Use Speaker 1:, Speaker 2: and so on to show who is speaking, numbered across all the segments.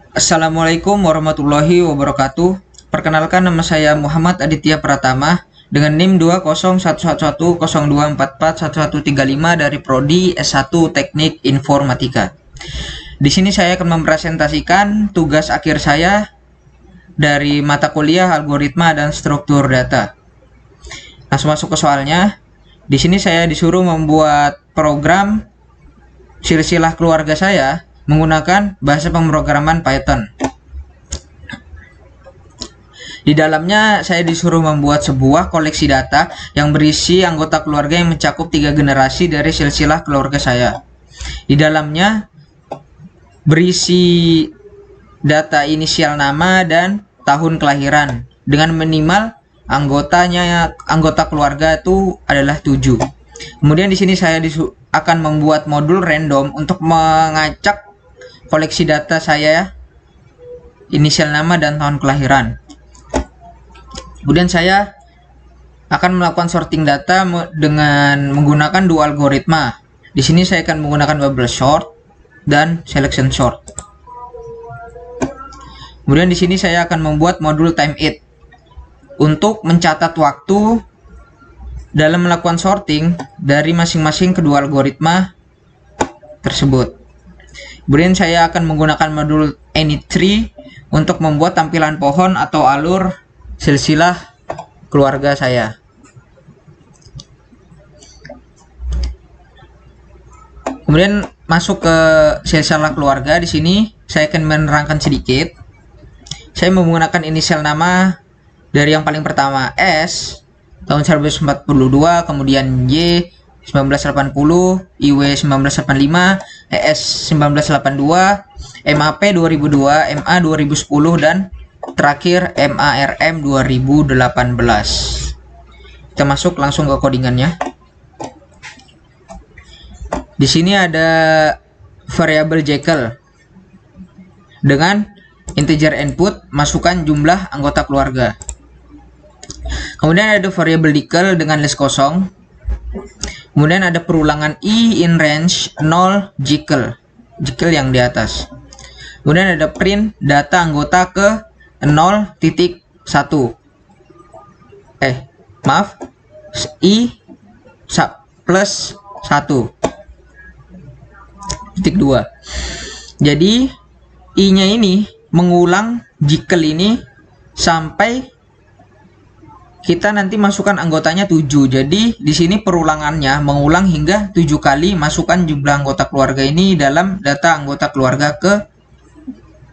Speaker 1: Assalamualaikum warahmatullahi wabarakatuh. Perkenalkan, nama saya Muhammad Aditya Pratama dengan NIM 2011102441135 dari Prodi S1 Teknik Informatika. Di sini saya akan mempresentasikan tugas akhir saya dari mata kuliah Algoritma dan Struktur Data. Langsung masuk ke soalnya. Di sini saya disuruh membuat program silsilah keluarga saya menggunakan bahasa pemrograman Python. Di dalamnya saya disuruh membuat sebuah koleksi data yang berisi anggota keluarga yang mencakup 3 generasi dari silsilah keluarga saya. Di dalamnya berisi data inisial nama dan tahun kelahiran dengan minimal anggota keluarga itu adalah 7. Kemudian di sini saya akan membuat modul random untuk mengacak koleksi data saya, inisial nama dan tahun kelahiran. Kemudian saya akan melakukan sorting data dengan menggunakan dua algoritma. Di sini saya akan menggunakan bubble sort dan selection sort. Kemudian di sini saya akan membuat modul time it untuk mencatat waktu dalam melakukan sorting dari masing-masing kedua algoritma tersebut. Kemudian saya akan menggunakan modul AnyTree untuk membuat tampilan pohon atau alur silsilah keluarga saya. Kemudian masuk ke silsilah keluarga. Di sini saya akan menerangkan sedikit. Saya menggunakan inisial nama dari yang paling pertama S tahun 1942, kemudian Y 1980, IW 1985, ES 1982, MAP 2002, MA 2010, dan terakhir MARM 2018. Kita masuk langsung ke codingannya. Di sini ada variabel Jekyll dengan integer input, masukkan jumlah anggota keluarga. Kemudian ada variabel Deckel dengan list kosong. Kemudian ada perulangan I in range 0 Jekyll yang di atas. Kemudian ada print data anggota ke 0.1. I plus 1.2. Jadi I-nya ini mengulang Jekyll ini sampai kita nanti masukkan anggotanya 7. Jadi di sini perulangannya mengulang hingga 7 kali masukkan jumlah anggota keluarga ini dalam data anggota keluarga ke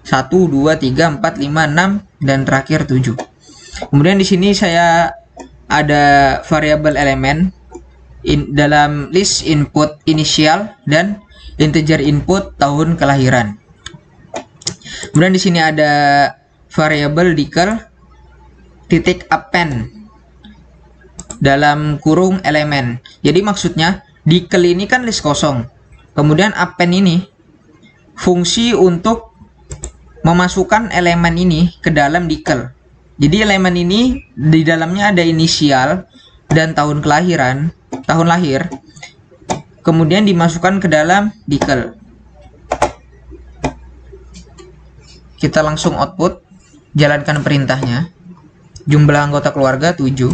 Speaker 1: 1, 2, 3, 4, 5, 6 dan terakhir 7. Kemudian di sini saya ada variabel elemen dalam list input inisial dan integer input tahun kelahiran. Kemudian di sini ada variabel Deckel titik append dalam kurung elemen. Jadi maksudnya Deckel ini kan list kosong, kemudian append ini fungsi untuk memasukkan elemen ini ke dalam Deckel. Jadi elemen ini di dalamnya ada inisial dan tahun kelahiran, tahun lahir, kemudian dimasukkan ke dalam Deckel. Kita langsung output, jalankan perintahnya. Jumlah anggota keluarga 7,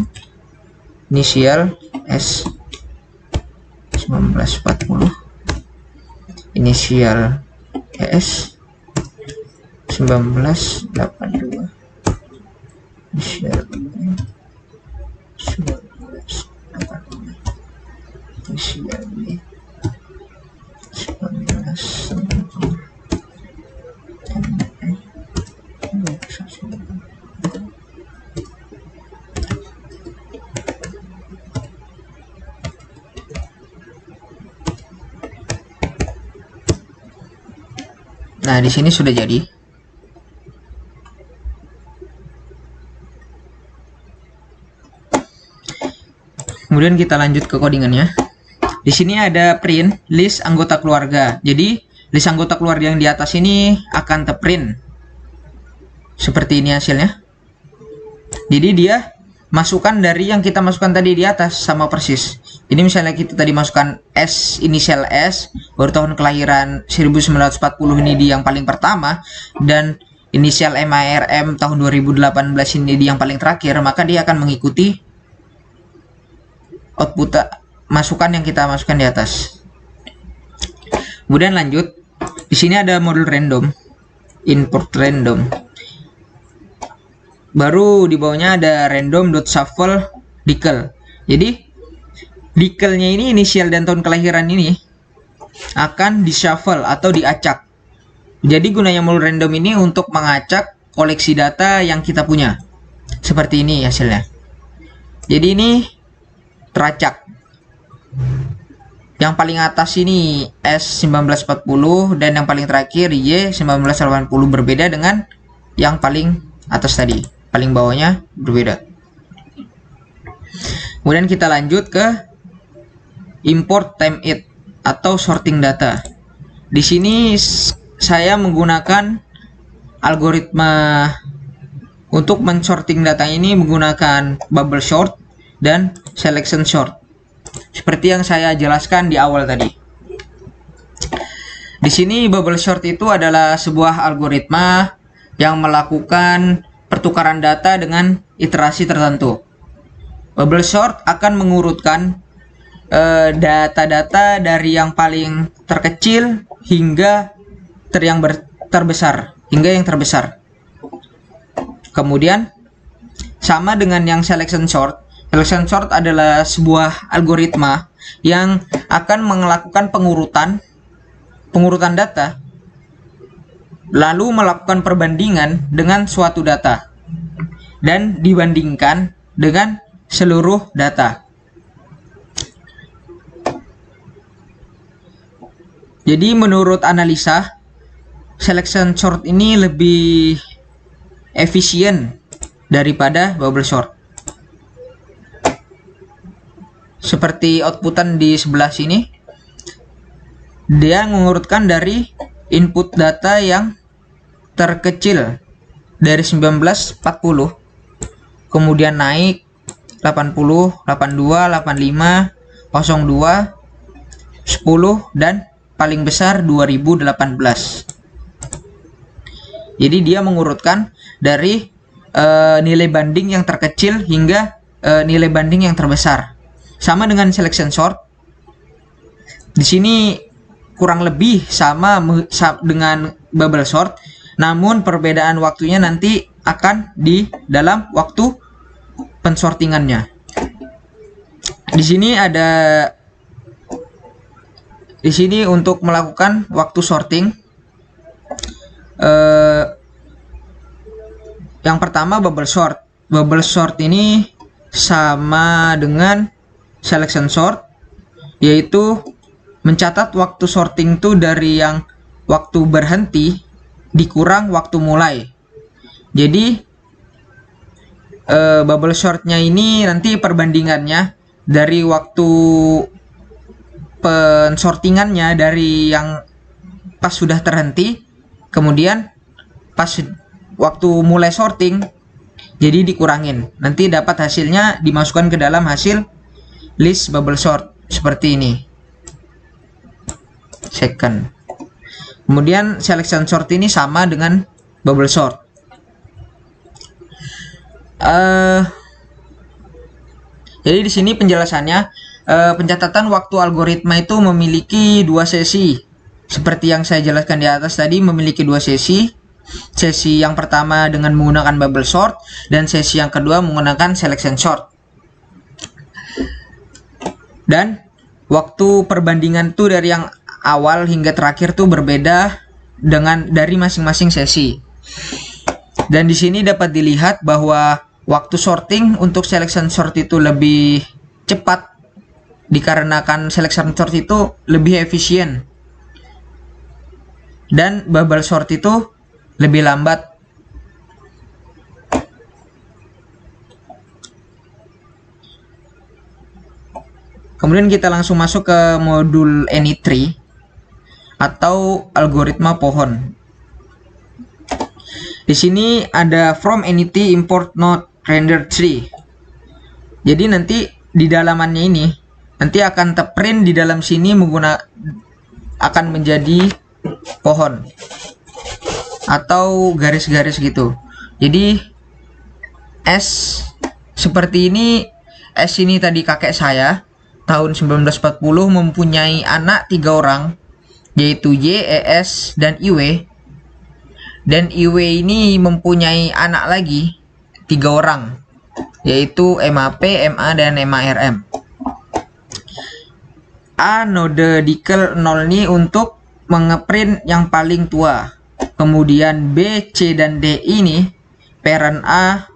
Speaker 1: inisial S 1940, inisial ES 1982, inisial E 1982, inisial B 1990. Nah, di sini sudah jadi. Kemudian kita lanjut ke codingannya. Di sini ada print list anggota keluarga. Jadi, list anggota keluarga yang di atas ini akan terprint. Seperti ini hasilnya. Jadi dia masukkan dari yang kita masukkan tadi di atas, sama persis. Jadi misalnya kita tadi masukkan S, inisial S, baru tahun kelahiran 1940 ini di yang paling pertama, dan inisial MARM tahun 2018 ini di yang paling terakhir, maka dia akan mengikuti output masukan yang kita masukkan di atas. Kemudian lanjut, di sini ada modul random, input random. Baru di bawahnya ada random.shuffle decl. Jadi decl-nya ini inisial dan tahun kelahiran ini akan di-shuffle atau diacak. Jadi gunanya modul random ini untuk mengacak koleksi data yang kita punya. Seperti ini hasilnya. Jadi ini teracak. Yang paling atas ini S 1940 dan yang paling terakhir Y 1980, berbeda dengan yang paling atas tadi. Paling bawahnya berbeda. Kemudian kita lanjut ke import timeit atau sorting data. Di sini saya menggunakan algoritma untuk mensorting data ini menggunakan bubble sort dan selection sort. Seperti yang saya jelaskan di awal tadi. Di sini bubble sort itu adalah sebuah algoritma yang melakukan pertukaran data dengan iterasi tertentu. Bubble sort akan mengurutkan data-data dari yang paling terkecil hingga terbesar, hingga yang terbesar. Kemudian sama dengan yang selection sort. Selection sort adalah sebuah algoritma yang akan melakukan pengurutan data, lalu melakukan perbandingan dengan suatu data dan dibandingkan dengan seluruh data. Jadi menurut analisa, selection sort ini lebih efisien daripada bubble sort. Seperti outputan di sebelah sini, dia mengurutkan dari input data yang terkecil dari 1940, kemudian naik 80, 82, 85, 02, 10, dan paling besar 2018. Jadi dia mengurutkan dari nilai banding yang terkecil hingga nilai banding yang terbesar. Sama dengan selection sort. Di sini kurang lebih sama dengan bubble sort, namun perbedaan waktunya nanti akan di dalam waktu pensortingannya. Di sini untuk melakukan waktu sorting, yang pertama bubble sort. Bubble sort ini sama dengan selection sort, yaitu mencatat waktu sorting itu dari yang waktu berhenti dikurang waktu mulai. Jadi bubble sortnya ini nanti perbandingannya dari waktu pensortingannya dari yang pas sudah terhenti, kemudian pas waktu mulai sorting, jadi dikurangin. Nanti dapat hasilnya dimasukkan ke dalam hasil list bubble sort seperti ini. Second. Kemudian selection sort ini sama dengan bubble sort. Jadi di sini penjelasannya, pencatatan waktu algoritma itu memiliki dua sesi. Seperti yang saya jelaskan di atas tadi, memiliki dua sesi. Sesi yang pertama dengan menggunakan bubble sort dan sesi yang kedua menggunakan selection sort. Dan waktu perbandingan tuh dari yang awal hingga terakhir tuh berbeda dari masing-masing sesi. Dan di sini dapat dilihat bahwa waktu sorting untuk selection sort itu lebih cepat dikarenakan selection sort itu lebih efisien. Dan bubble sort itu lebih lambat. Kemudian kita langsung masuk ke modul AnyTree atau algoritma pohon. Di sini ada from AnyTree import node render tree. Jadi nanti di dalamannya ini nanti akan terprint di dalam sini akan menjadi pohon atau garis-garis gitu. Jadi S seperti ini. S ini tadi kakek saya tahun 1940 mempunyai anak 3 orang, yaitu Y, ES, dan IW. Dan IW ini mempunyai anak lagi 3 orang, yaitu MAP, MA, dan MARM. A node dikel 0 ini untuk mengeprint yang paling tua. Kemudian B, C, dan D ini parent A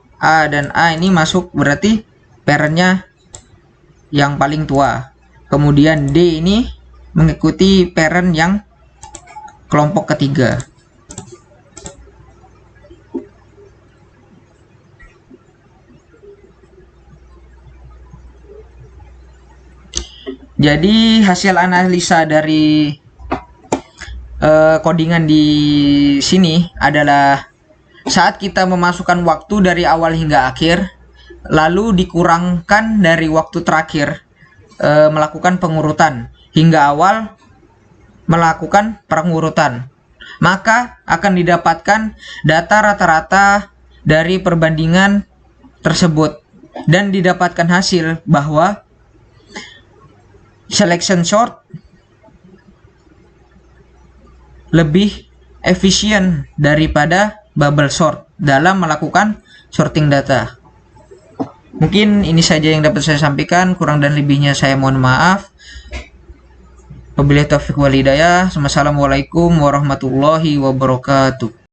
Speaker 1: dan A ini masuk, berarti parentnya yang paling tua. Kemudian D ini mengikuti parent yang kelompok ketiga. Jadi hasil analisa dari codingan di sini adalah saat kita memasukkan waktu dari awal hingga akhir, lalu dikurangkan dari waktu terakhir melakukan pengurutan hingga awal melakukan pengurutan, maka akan didapatkan data rata-rata dari perbandingan tersebut dan didapatkan hasil bahwa selection sort lebih efisien daripada bubble sort dalam melakukan sorting data. Mungkin ini saja yang dapat saya sampaikan, kurang dan lebihnya saya mohon maaf. Wabillahi taufiq wal hidayah. Wassalamualaikum warahmatullahi wabarakatuh.